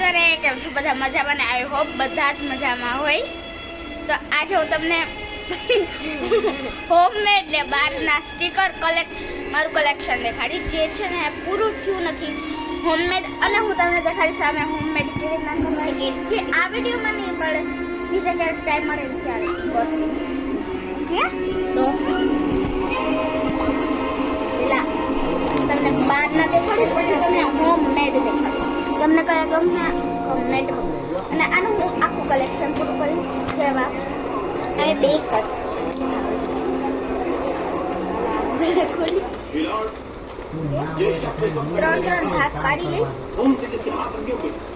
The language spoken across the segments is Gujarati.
બધાને કેમ છો? બધા મજામાં ને? આઈ હોપ બધા જ મજામાં હોય. તો આજે હું તમને હોમમેડ ને બહારના સ્ટીકર મારું કલેક્શન દેખાડી, જે છે ને પૂરું થયું નથી હોમમેડ, અને હું તમને દેખાડી સામે હોમમેડ કેવી રીતના કરવાની છે, જે આ વિડીયોમાં નહીં મળે, બીજા ક્યારેક ટાઈમ મળે ત્યારે કરશું. ઓકે, તો પેલા તમને બહારના દેખાડી, પછી તમને હોમમેડ દેખાડી. તમને કયા ગમે હોમમેડ, અને આનું હું આખું કલેક્શન પૂરું કરીશ. જેમાં હવે બેકર્સ ખોલી ત્રણ ભાગ પાડી લઈ,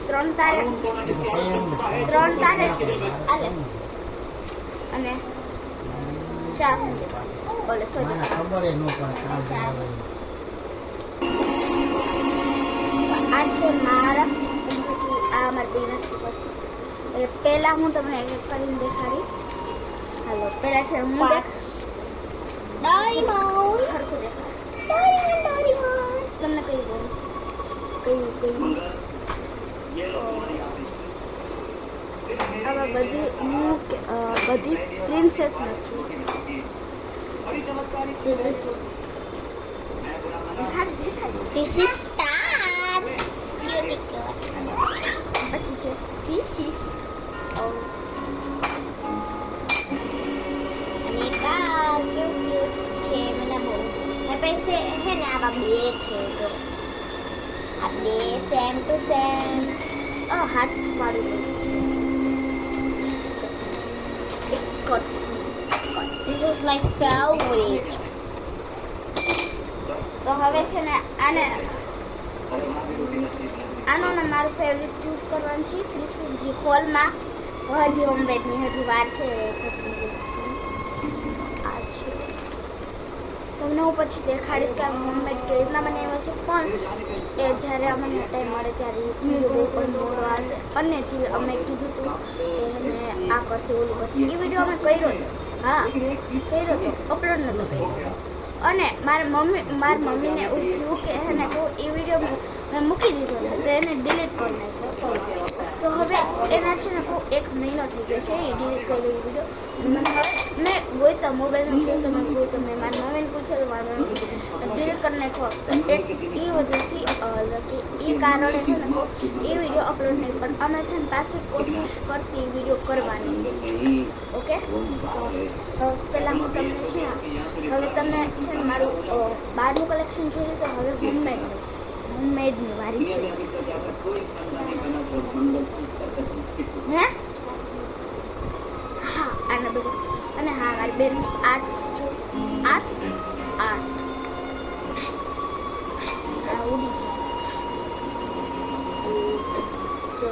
ત્રણ તારે આલે, અને ચાર બોલે સોરી આ છે મારા આ મારી બેન સ્ટીકર છે. એટલે પહેલા હું તમને એક કરીને દેખાડીશ. હાલો, પહેલા છે હું ડોરીમોન હરખું દેખાડ ડોરીમોન તમને કઈ બોલીશ આમાં બધી પ્રિન્સેસ નથી. This is stars. Beautiful. પછી છે this is અને કા ક્યુટ છે, મને બહુ ને પૈસે હે ને આવા બે છે. જો આ બે સેમ ટુ સેમ હાર્ટ્સ વાળું This is my favorite. તો હવે છે ને આનો ને મારું ફેવરિટ ચૂઝ કરવાનું છે. ત્રિશુલજી ખોલમાં હજી હોમમેડની હજી વાર છે. પછી આ છે તમને હું પછી દેખાડીશ કે હોમમેડ કેવી રીતના બનાવ્યો છે, પણ એ જ્યારે અમને ટાઈમ મળે ત્યારે વિડીયો પણ મોડો આવશે. અને જે અમે કીધું હતું કે અમે આ કરશે ઓલું કરશે, એ વિડીયો અમે કર્યો હતો. હા, કર્યો હતો, અપલોડ નહોતો કર્યો. અને મારી મમ્મીને એવું થયું કે એને કહું એ વિડીયો મેં મૂકી દીધો છે, તો એને ડિલીટ કરી નાખ્યો. તો હવે એના છે ને કહું 1 મહિનો થઈ ગયો છે એ ડિલીટ કરેલો એ વિડીયો. મને હવે મેં ગોઈતા મોબાઈલમાં જોયું તો મેં ગોઈતો, મેં મારી મમ્મીને પૂછેલું, મારી મમ્મી ડિલીટ કરી નાખ્યો. તો એ વજહથી એ કારણે છે ને કહું એ વિડીયો અપલોડ નહીં, પણ અમે છે ને પાછી કોશિશ કરશે એ વિડીયો કરવાની. ઓકે, પહેલાં હું તમને છે ને હવે તમને છે ને મારું બહારનું કલેક્શન જોઈએ, તો હવે હોમમેડની વારી છે. હે હા, આને બધું. અને હા, મારી બેન આર્ટ્સ ઉડી છે. જો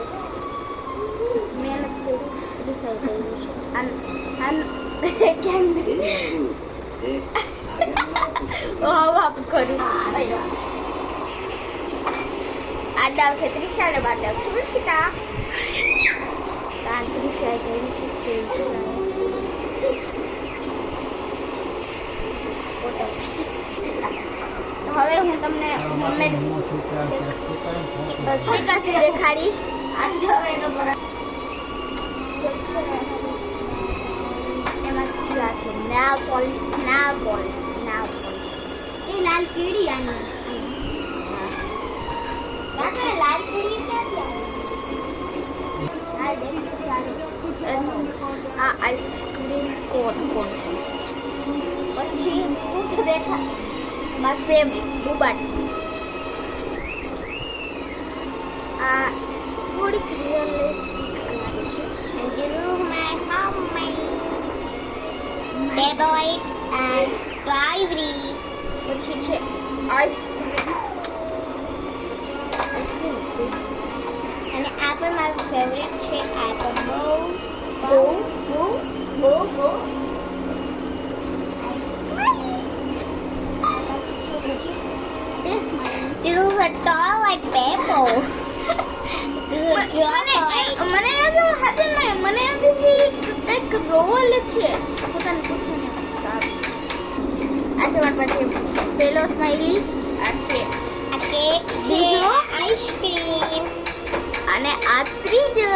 મહેનત કર્યું, રિસાઈ કર્યું છે. કેમ આપ કરું આડાવ છે ત્રિશાળે બાડાવ છે ઋષિકા ત્રિશાએ કર્યું છે. હવે હું તમને હોમમેડ સ્ટીકર્સ દેખાડી. એમાં ચિયા છે નેલ પોલિશ એ લાલ કીડી આની લાલ કીડી ક્યાંથી આ આઈસ્ક્રીમ કોન પછી હું તો દેખા મારી ફેવરિટ બુબાટી. આ થોડીક રિયલિસ્ટિક લાગે છે. And this is my homemade favorite and ivory. પછી છે આઈસ્ક્રીમ અને આ પણ મારું ફેવરિટ છે. આ પણ બહુ This is a doll like paper. This is a chocolate. મને એમ થયું કે કંઈક રોલ છે. હું તને પૂછું ને સારું. આ છે મારી પાસે પેલો સ્માઈલી, આ છે આ કેક છે, આઈસ્ક્રીમ, અને આ ત્રીજો.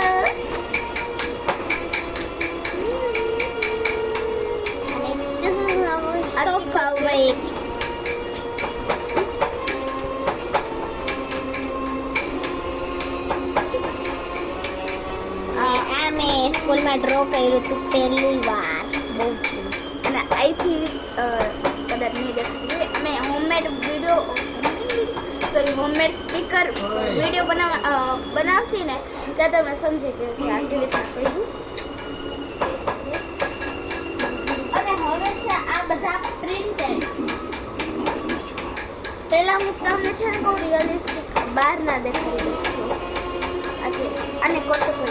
અને this is our so favorite. મેં સ્કૂલમાં ડ્રો કર્યું હતું પહેલી વાર બહુ છે. અને અહીંથી કદાચ નહીં દેખાતી અમે હોમમેડ સ્ટીકર વિડીયો બનાવશી ને ત્યાં તમે સમજી જશે આ કેવી રીતે કર્યું. અને હવે છે આ બધા પ્રિન્ટેડ. પહેલા હું તમને છે ને કહું રિયલિસ્ટિક બહાર ના દેખાડી દઉં છું. આ છે અને કોટો છે.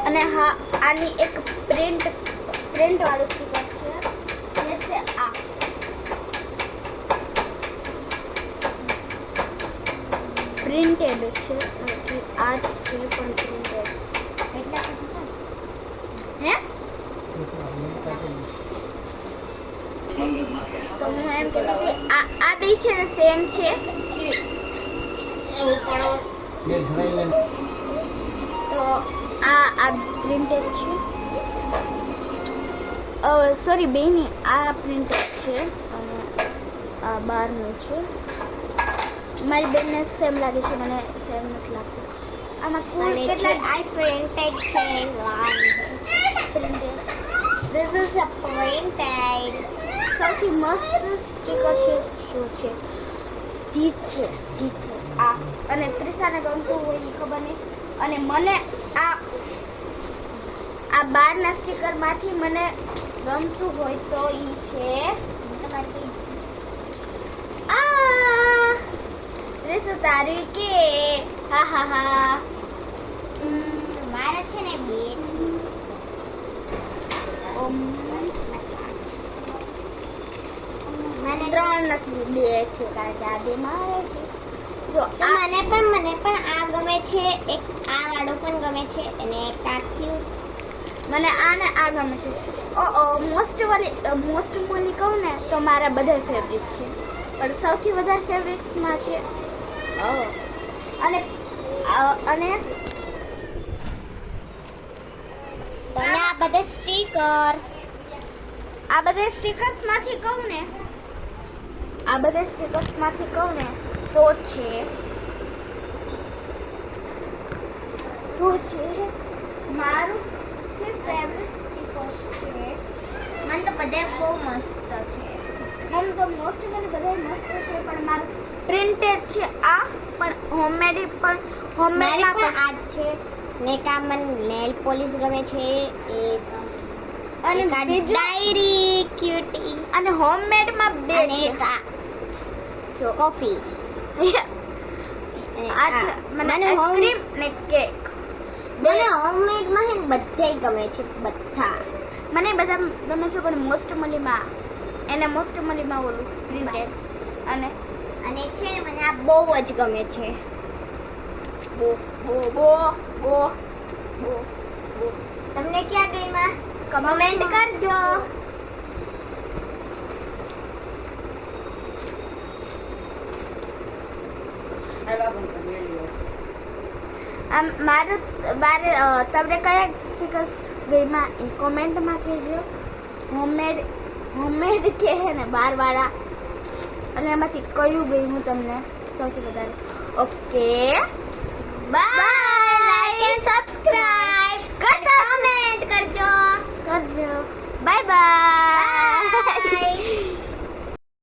અને હા આની એક પ્રિન્ટ વાળું સ્ટીકર છે જે છે આ પ્રિન્ટેડ છે. આ જ છે પણ પ્રિન્ટેડ છે એટલે હે તો હું એમ કહેતી હતી આ બે છે ને સેમ છે. તો આ પ્રિન્ટેડ છે. સોરી બેની આ પ્રિન્ટેડ છે અને આ બહારનું છે. મારી બેનને સેમ લાગે છે મને સેમ નથી લાગતું. આમાં કુલ કેટલા આ પ્રિન્ટેડ છે. Printed this is a printed. સૌથી મસ્ત સ્ટીકર છે જો છે જીત છે આ. અને ત્રિશાને ગમતું હોય એ ખબર નહીં. અને મને આ બારના સ્ટીકરમાંથી મને ગમતું હોય તો ઈ છે તારી કે હા મારા છે ને બે છે. મને 3 નથી 2 છે કારણ કે આ બે મારે છે. જો મને પણ આ ગમે છે. એક આ વાળો પણ ગમે છે અને એક આ ક્યુટ. મને આ ને આ ગમે છે. મોસ્ટલી કહું ને તો મારા બધા ફેવરિટ છે પણ સૌથી વધારે ફેવરિટ્સમાં છે અને આ બધા સ્ટીકર્સમાંથી કહું ને તો છે મારું ફેવરિટ સ્ટીકર છે. મને તો બધા બહુ મસ્ત છે. મને તો મોસ્ટલી બધા મસ્ત છે પણ મારું પ્રિન્ટેડ છે આ પણ હોમમેડ પણ આ છે. ને કા મને નેલ પોલિશ ગમે છે એ અને ડાયરી ક્યુટી. અને હોમમેડ માં બે છે જો કોફી આ છે. મને આઈસ્ક્રીમ ને કેક. મને હોમમેડ માં હે બધાય ગમે છે. મને બધા ગમે છે પણ મોસ્ટલીમાં ઓલું પ્રિન્ટેડ અને છે ને મને આ બહુ જ ગમે છે. તમને ક્યાં ગઈમાં કમેન્ટ કરજો. તમને કયા સ્ટીકર્સ ગઈમાં એ કોમેન્ટમાં કહેજો. હોમમેડ કે હે ને બારવાળા અને એમાંથી કયું ગયું તમને સૌથી વધારે. Okay bye. Like and subscribe.